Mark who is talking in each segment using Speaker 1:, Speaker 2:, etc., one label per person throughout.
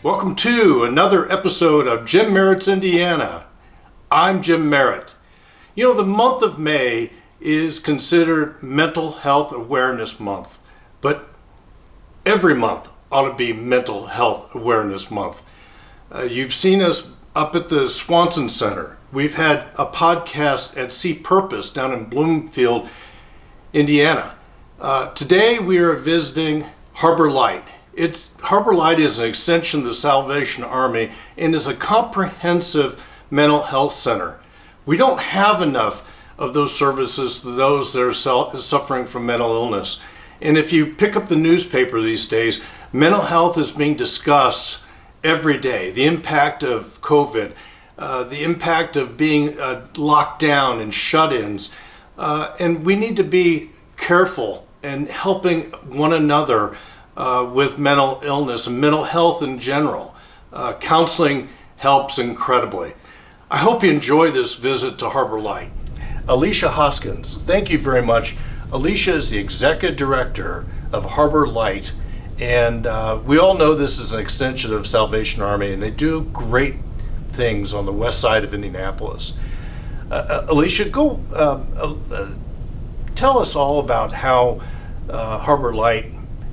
Speaker 1: Welcome to another episode of Jim Merritt's Indiana. I'm Jim Merritt. You know, the month of May is considered Mental Health Awareness Month, but every month ought to be Mental Health Awareness Month. You've seen us up at the Swanson Center. We've had a podcast at Sea Purpose down in Bloomfield, Indiana. Today we are visiting Harbor Light. Harbor Light is an extension of the Salvation Army and is a comprehensive mental health center. We don't have enough of those services to those that are suffering from mental illness. And if you pick up the newspaper these days, mental health is being discussed every day. The impact of COVID, the impact of being locked down and shut-ins. And we need to be careful in helping one another with mental illness and mental health in general. Counseling helps incredibly. I hope you enjoy this visit to Harbor Light. Alicia Hoskins, thank you very much. Alicia is the Executive Director of Harbor Light, and we all know this is an extension of Salvation Army, and they do great things on the west side of Indianapolis. Alicia, tell us all about how Harbor Light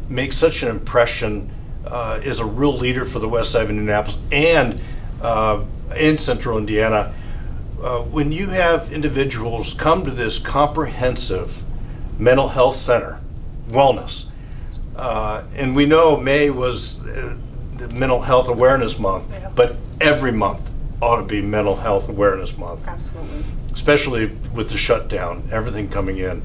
Speaker 1: makes such an impression, is a real leader for the west side of Indianapolis and in central Indiana. When you have individuals come to this comprehensive mental health center, wellness, and we know May was the Mental Health Awareness Month, but every month ought to be Mental Health Awareness Month.
Speaker 2: Absolutely. Especially
Speaker 1: with the shutdown, everything coming in.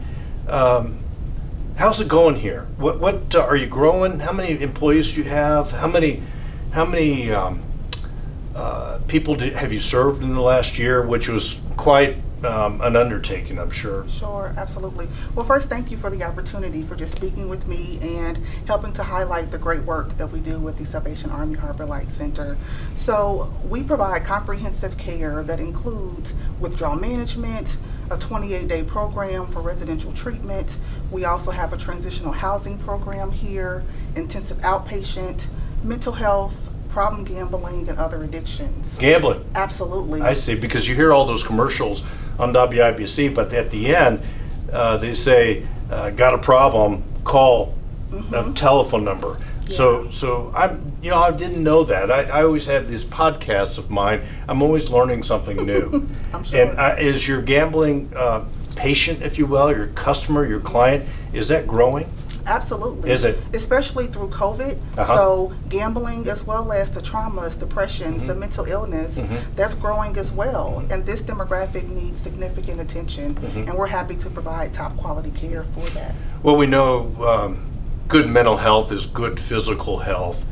Speaker 1: How's it going here? What are you growing? How many employees do you have? How many people have you served in the last year, which was quite an undertaking, I'm sure.
Speaker 2: Sure, absolutely. Well, first, thank you for the opportunity for just speaking with me and helping to highlight the great work that we do with the Salvation Army Harbor Light Center. So we provide comprehensive care that includes withdrawal management, a 28-day program for residential treatment. We also have a transitional housing program here, intensive outpatient, mental health, problem gambling, and other addictions.
Speaker 1: Gambling?
Speaker 2: Absolutely.
Speaker 1: I see, because you hear all those commercials on WIBC, but at the end, they say, got a problem, call a telephone number. Yeah. So I didn't know that. I always have these podcasts of mine. I'm always learning something new.
Speaker 2: I'm sure.
Speaker 1: And is your gambling patient, if you will, your customer, your client, is that growing?
Speaker 2: Absolutely.
Speaker 1: Is it?
Speaker 2: Especially through COVID. So gambling, as well as the traumas, depressions, the mental illness, that's growing as well. And this demographic needs significant attention, and we're happy to provide top quality care for that.
Speaker 1: Well, we know good mental health is good physical health,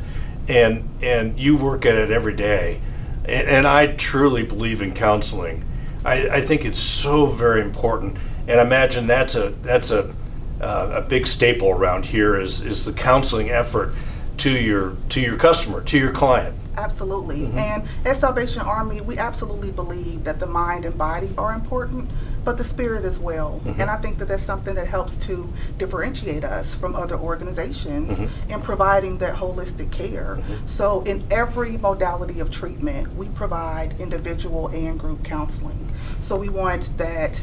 Speaker 1: and you work at it every day. And I truly believe in counseling. I think it's so very important, and I imagine that's a big staple around here is the counseling effort to your customer, to your client.
Speaker 2: Absolutely. And at Salvation Army, we absolutely believe that the mind and body are important, but the spirit as well. And I think that that's something that helps to differentiate us from other organizations in providing that holistic care. So in every modality of treatment, we provide individual and group counseling. So we want that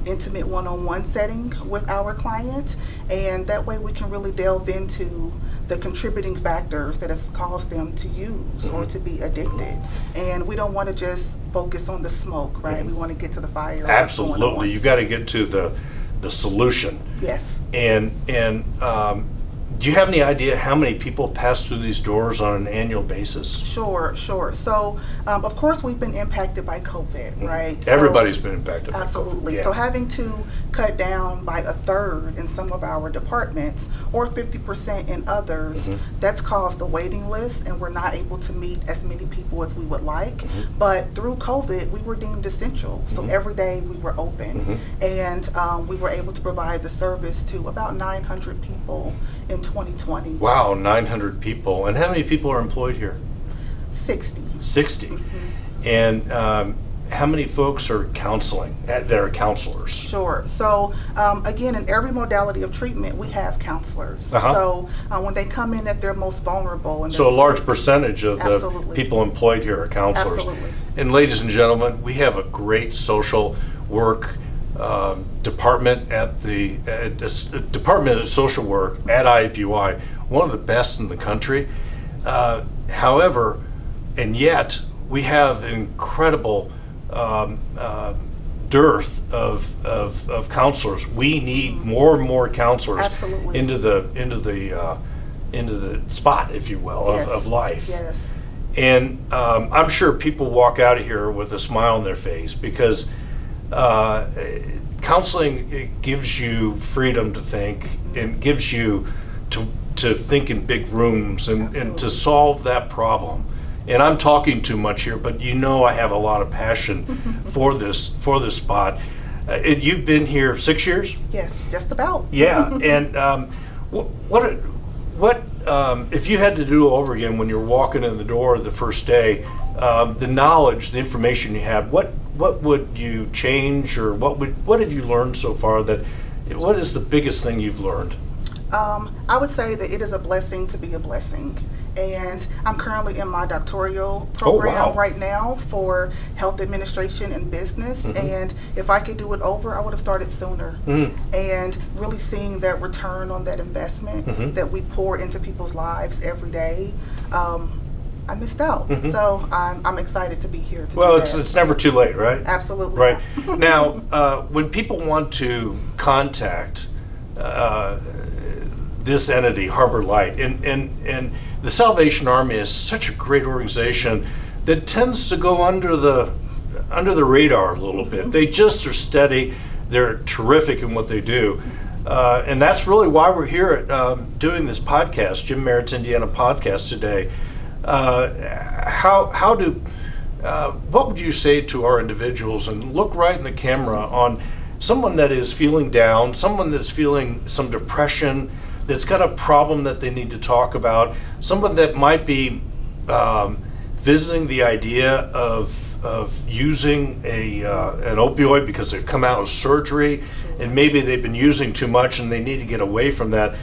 Speaker 2: intimate one-on-one setting with our clients, and that way we can really delve into the contributing factors that has caused them to use or to be addicted. And we don't want to just focus on the smoke, right? We want to get to the fire.
Speaker 1: Absolutely. You got to get to the solution.
Speaker 2: Yes.
Speaker 1: And do you have any idea how many people pass through these doors on an annual basis?
Speaker 2: Sure. So, of course, we've been impacted by COVID, right?
Speaker 1: Everybody's been impacted by COVID.
Speaker 2: Absolutely.
Speaker 1: Yeah.
Speaker 2: So having to cut down by a third in some of our departments or 50% in others, that's caused a waiting list, and we're not able to meet as many people as we would like. But through COVID, we were deemed essential. So every day we were open, and we were able to provide the service to about 900 people in 2020.
Speaker 1: Wow, 900 people. And how many people are employed here?
Speaker 2: 60.
Speaker 1: 60. And how many folks are counseling, that are counselors?
Speaker 2: Sure. So again, in every modality of treatment, we have counselors.
Speaker 1: Uh-huh.
Speaker 2: So when they come in at their most vulnerable, and
Speaker 1: So a large percentage of the
Speaker 2: Absolutely.
Speaker 1: people employed here are counselors.
Speaker 2: Absolutely.
Speaker 1: And ladies and gentlemen, we have a great social work department at the Department of Social Work at IUPUI, one of the best in the country. However, and yet we have an incredible dearth of counselors. We need more and more counselors
Speaker 2: Absolutely.
Speaker 1: into the spot, if you will,
Speaker 2: Yes.
Speaker 1: of life.
Speaker 2: Yes.
Speaker 1: And I'm sure people walk out of here with a smile on their face because counseling, it gives you freedom to think and gives you to think in big rooms and to solve that problem. And I'm talking too much here, but you know I have a lot of passion for this spot. You've been here 6 years?
Speaker 2: Yes, just about.
Speaker 1: Yeah. And what if you had to do it over again when you're walking in the door the first day, the knowledge, the information you had, what would you change, or what have you learned so far? What is the biggest thing you've learned?
Speaker 2: I would say that it is a blessing to be a blessing. And I'm currently in my doctoral program
Speaker 1: wow.
Speaker 2: right now for health administration and business.
Speaker 1: Mm-hmm.
Speaker 2: And if I could do it over, I would have started sooner.
Speaker 1: Mm-hmm.
Speaker 2: And really seeing that return on that investment
Speaker 1: Mm-hmm.
Speaker 2: that we pour into people's lives every day, I missed out.
Speaker 1: Mm-hmm.
Speaker 2: So I'm excited to be here to
Speaker 1: Well,
Speaker 2: do that.
Speaker 1: it's never too late, right?
Speaker 2: Absolutely.
Speaker 1: Right. Now, when people want to contact this entity, Harbor Light, and the Salvation Army is such a great organization that tends to go under the radar a little bit. They just are steady. They're terrific in what they do. And that's really why we're here at doing this podcast, Jim Merritt's Indiana podcast today. What would you say to our individuals, and look right in the camera, on someone that is feeling down, someone that's feeling some depression, that's got a problem that they need to talk about, someone that might be visiting the idea of using an opioid because they've come out of surgery and maybe they've been using too much and they need to get away from that.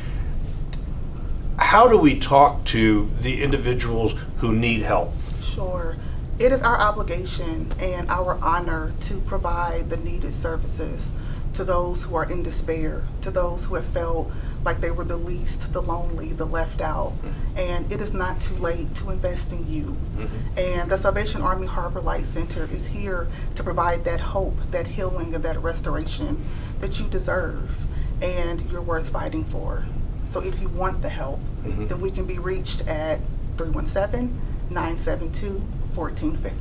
Speaker 1: How do we talk to the individuals who need help?
Speaker 2: Sure. It is our obligation and our honor to provide the needed services to those who are in despair, to those who have felt like they were the least, the lonely, the left out.
Speaker 1: Mm-hmm.
Speaker 2: And it is not too late to invest in you.
Speaker 1: Mm-hmm.
Speaker 2: And the Salvation Army Harbor Light Center is here to provide that hope, that healing, and that restoration that you deserve and you're worth fighting for. So if you want the help,
Speaker 1: Mm-hmm.
Speaker 2: then we can be reached at 317-972-1450.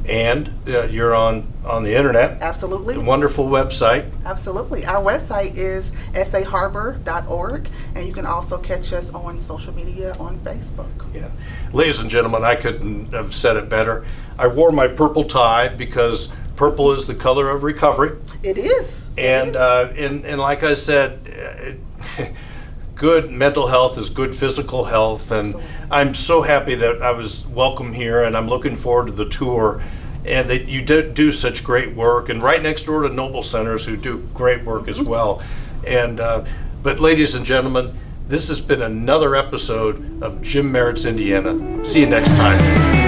Speaker 1: And you're on the internet.
Speaker 2: Absolutely.
Speaker 1: A wonderful website.
Speaker 2: Absolutely. Our website is saharbor.org, and you can also catch us on social media on Facebook.
Speaker 1: Yeah. Ladies and gentlemen, I couldn't have said it better. I wore my purple tie because purple is the color of recovery.
Speaker 2: It is.
Speaker 1: And like I said, good mental health is good physical health, and
Speaker 2: Absolutely.
Speaker 1: I'm so happy that I was welcome here, and I'm looking forward to the tour, and that you do such great work, and right next door to Noble Centers, who do great work as well. And but ladies and gentlemen, this has been another episode of Jim Merritt's Indiana. See you next time.